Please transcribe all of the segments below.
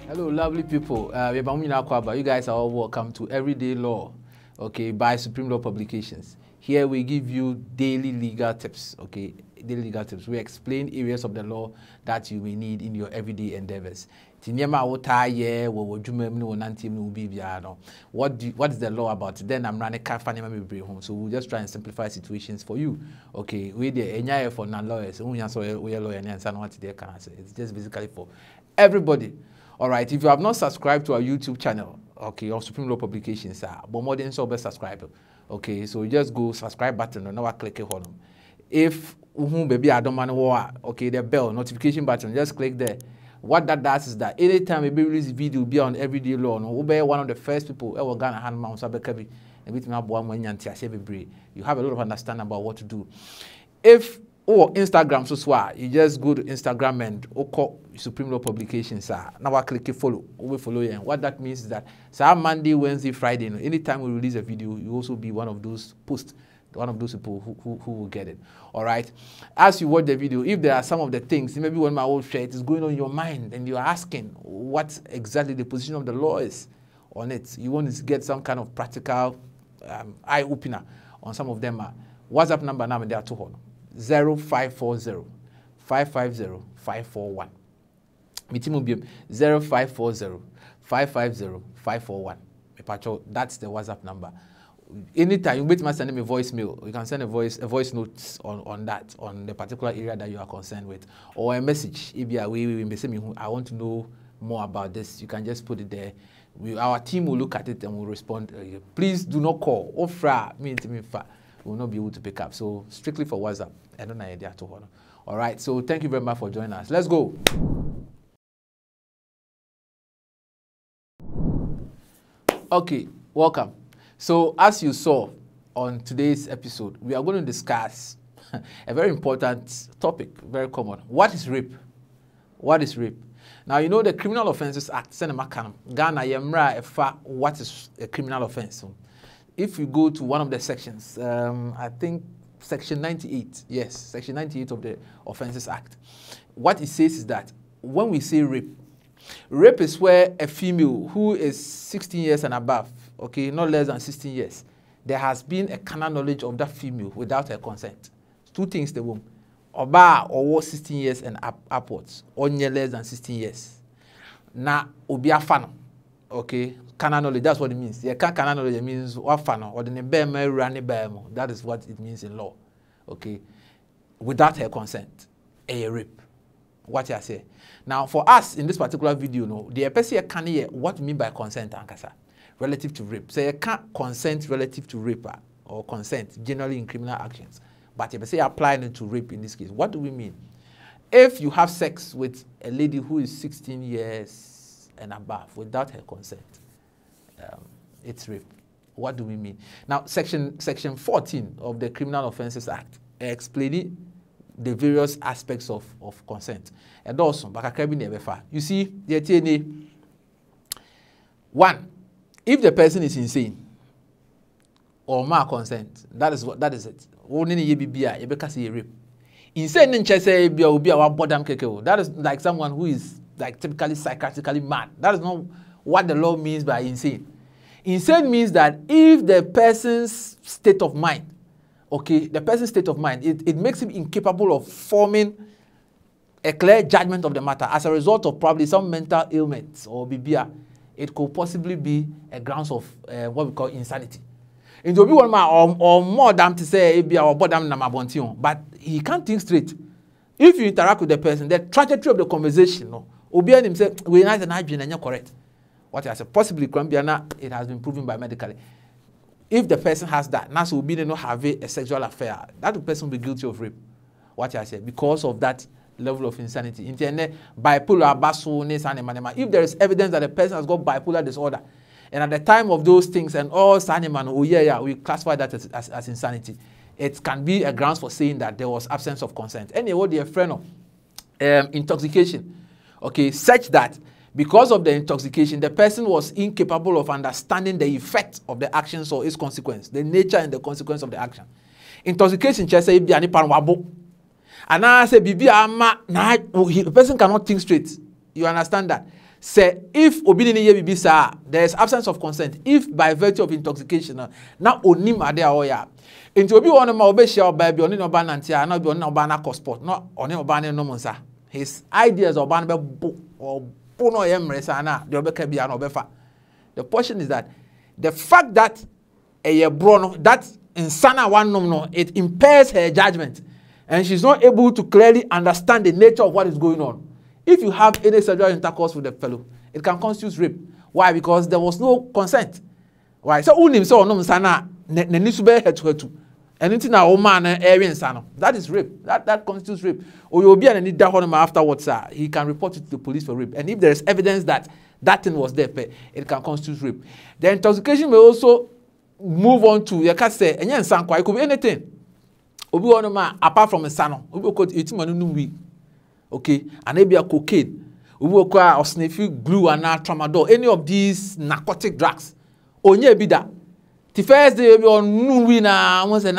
Hello, lovely people. You guys are all welcome to Everyday Law, okay, by Supreme Law Publications. Here we give you daily legal tips, okay, daily legal tips. We explain areas of the law that you may need in your everyday endeavors. What is the law about? Then I'm running home. So we'll just try and simplify situations for you. Okay, we the for non-lawyers. It's just basically for everybody. All right, if you have not subscribed to our YouTube channel, okay, on Supreme Law Publications, but more than so, best subscribe. Okay, so you just go subscribe button and now click it on them. If baby I don't know, okay, the bell notification button, just click there. What that does is that anytime a baby release video be on Everyday Law, we'll be one of the first people ever gonna hand mount Sabekabi and with me you have a lot of understanding about what to do. If Instagram so you just go to Instagram and Supreme Law Publications. Now I click follow. We follow you. And what that means is that Monday, Wednesday, Friday, anytime we release a video, you also be one of those posts, one of those people who will get it. All right. As you watch the video, if there are some of the things, maybe when my old shirt is going on in your mind and you're asking what exactly the position of the law is on it, you want to get some kind of practical eye opener on some of them. WhatsApp number now they are 0540 550 541. Mitimubium 0540 550 541. That's the WhatsApp number. Anytime you might send me a voicemail, you can send a voice note on that, on the particular area that you are concerned with, or a message. If you are I want to know more about this, you can just put it there. Our team will look at it and will respond. Please do not call. We will not be able to pick up. So strictly for WhatsApp. I don't know idea to hold. All right. So thank you very much for joining us. Let's go. Okay, welcome. So as you saw on today's episode, we are going to discuss a very important topic, very common. What is rape? What is rape? Now, you know the Criminal Offences Act, Ghana, what is a criminal offence? If you go to one of the sections, I think Section 98, yes, Section 98 of the Offences Act, what it says is that when we say rape, rape is where a female who is 16 years and above, okay, not less than 16 years, there has been a carnal knowledge of that female without her consent. Two things the womb. Oba or 16 years and upwards, or less than 16 years. Na obia fano, okay, carnal knowledge, that's what it means. Yeah, carnal knowledge, it means what fano, or the nebeme rani bemo. That is what it means in law, okay, without her consent, a rape. What I say. Now, for us in this particular video, no, the person can hear what we mean by consent, ankasa, relative to rape. So you can't consent relative to rape or consent generally in criminal actions, but if you say applying it to rape in this case, what do we mean? If you have sex with a lady who is 16 years and above without her consent, it's rape. What do we mean? Now, section 14 of the Criminal Offences Act explaining the various aspects of consent. And also, you see, one, if the person is insane or malconsent, that is it. Rape. Insane that is like someone who is like typically psychiatrically mad. That is not what the law means by insane. Insane means that if the person's state of mind, okay, the person's state of mind, it makes him incapable of forming a clear judgment of the matter as a result of probably some mental ailments or BBA. It could possibly be a grounds of what we call insanity. It will be one or more than to say or but he can't think straight. If you interact with the person, the trajectory of the conversation, Obian himself, we nice and hygiene and you're correct. What I said, possibly it has been proven by medically. If the person has that, Nasu will be not have a sexual affair, that person will be guilty of rape. What I said, because of that level of insanity. Bipolar, if there is evidence that the person has got bipolar disorder, and at the time of those things and all we classify that as insanity. It can be a grounds for saying that there was absence of consent. Anyway, what the friend of intoxication, okay, such that because of the intoxication, the person was incapable of understanding the effect of the actions or its consequence, the nature and the consequence of the action. Intoxication, and I say, the person cannot think straight. You understand that? Say if obi ni ye bibi sa, there is absence of consent. If by virtue of intoxication, na onim ade a oya. Into obi won ma obe share oba bi oni no ba nantia, na obi oni oba na cosport, no oni oba ne no monsa. His ideas oba na be bo or bo no yemre sa na de obe ka bia na obe fa. The portion is that the fact that a bro no, that insana one no, it impairs her judgment, and she's not able to clearly understand the nature of what is going on. If you have any sexual intercourse with the fellow, it can constitute rape. Why? Because there was no consent. Why? So unim so no insana ne nisube hetu. Anything na woman area insano. That is rape. That constitutes rape. Or you'll be an need that afterwards, he can report it to the police for rape. And if there is evidence that that thing was there, it can constitute rape. The intoxication may also move on to you can say and it could be anything. Apart from a sano, okay, and maybe a cocaine, or sniffing glue and tramadol, any of these narcotic drugs. Onye be that. The first day we on new na once an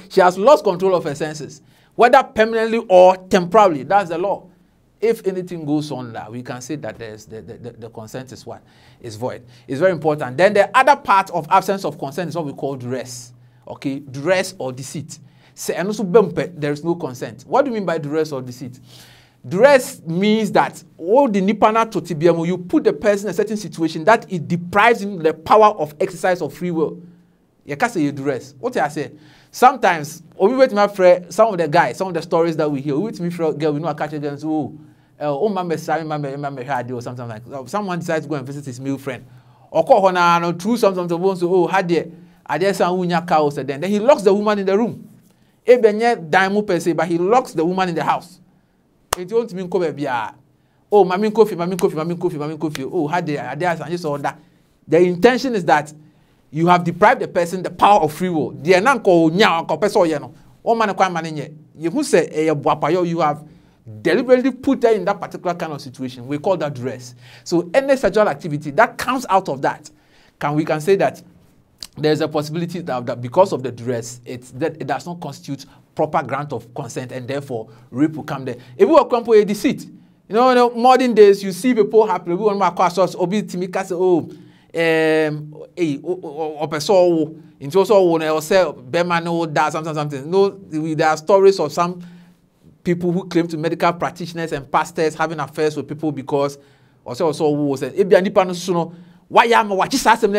she has lost control of her senses, whether permanently or temporarily. That's the law. If anything goes on that, we can say that there's the consent is what is void. It's very important. Then the other part of absence of consent is what we call duress. Okay, duress or deceit. Say and also there is no consent. What do you mean by duress or deceit? Duress means that all the nipana to tibiamo, you put the person in a certain situation that it deprives him the power of exercise of free will. You can't say you duress. What I say? Sometimes, we wait my friend, some of the guys, some of the stories that we hear, we wait me for girl, we know I catch again, so mama sorry, mama had or something like that. Someone decides to go and visit his male friend. Or call her now through something to bones, oh, had there, I dare some unya cows, then he locks the woman in the room. Ebenye daimu per se, but he locks the woman in the house. It won't mean come bia. Oh, mami coffee. Oh, had there, I just saw that. The intention is that you have deprived the person the power of free will. The nanko nya ko person yeno. O man kwa man nye. You who say you have deliberately put her in that particular kind of situation. We call that duress. So any sexual activity that comes out of that, we can say that there's a possibility that because of the duress, it does not constitute proper grant of consent, and therefore rape will come there. If we come for a deceit, you know, in modern days you see people happen. We want to call us obi timika say into also say bema no that something. No, there are stories of some people who claim to medical practitioners and pastors having affairs with people because also who said if you nipa no suno why am what is asem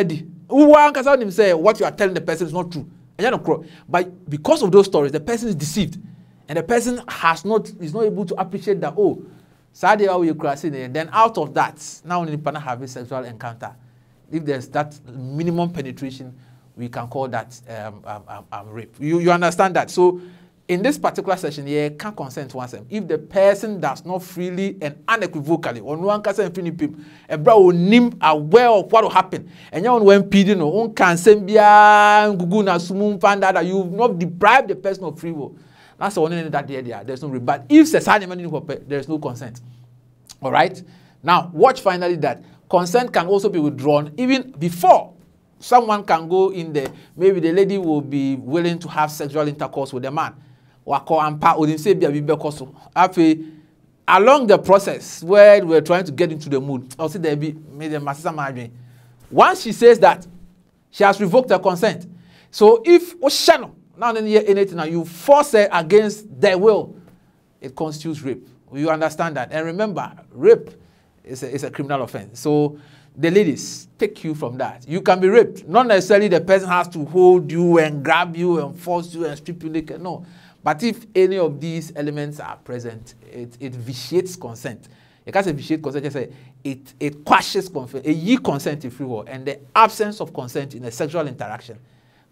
who say what you are telling the person is not true. But because of those stories, the person is deceived, and the person is not able to appreciate that. Oh, sadly, you crossing it. Then out of that, now when you have a sexual encounter, if there's that minimum penetration, we can call that rape. You understand that? So in this particular session here, can't consent once. If the person does not freely and unequivocally, or no one can say people, a bro nim aware of what will happen, and you when PD no on can send guguna sumun find out that you've not deprived the person of free will. That's the only that there's no rape. But if there's no consent. All right. Now watch finally that consent can also be withdrawn even before someone can go in there. Maybe the lady will be willing to have sexual intercourse with the man. Along the process where we're trying to get into the mood, I'll say there be made a massive margin. Once she says that, she has revoked her consent. So if now you force her against their will, it constitutes rape. You understand that? And remember, rape is a criminal offense. So the ladies, take you from that. You can be raped. Not necessarily the person has to hold you and grab you and force you and strip you naked. No. But if any of these elements are present, it vitiates consent. You can't say vitiate consent, just say it quashes consent, consent if you will, and the absence of consent in a sexual interaction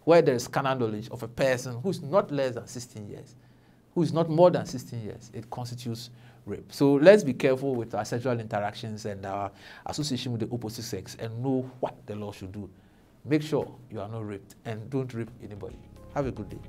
where there is carnal knowledge of a person who is not less than 16 years, who is not more than 16 years, it constitutes rape. So let's be careful with our sexual interactions and our association with the opposite sex and know what the law should do. Make sure you are not raped and don't rape anybody. Have a good day.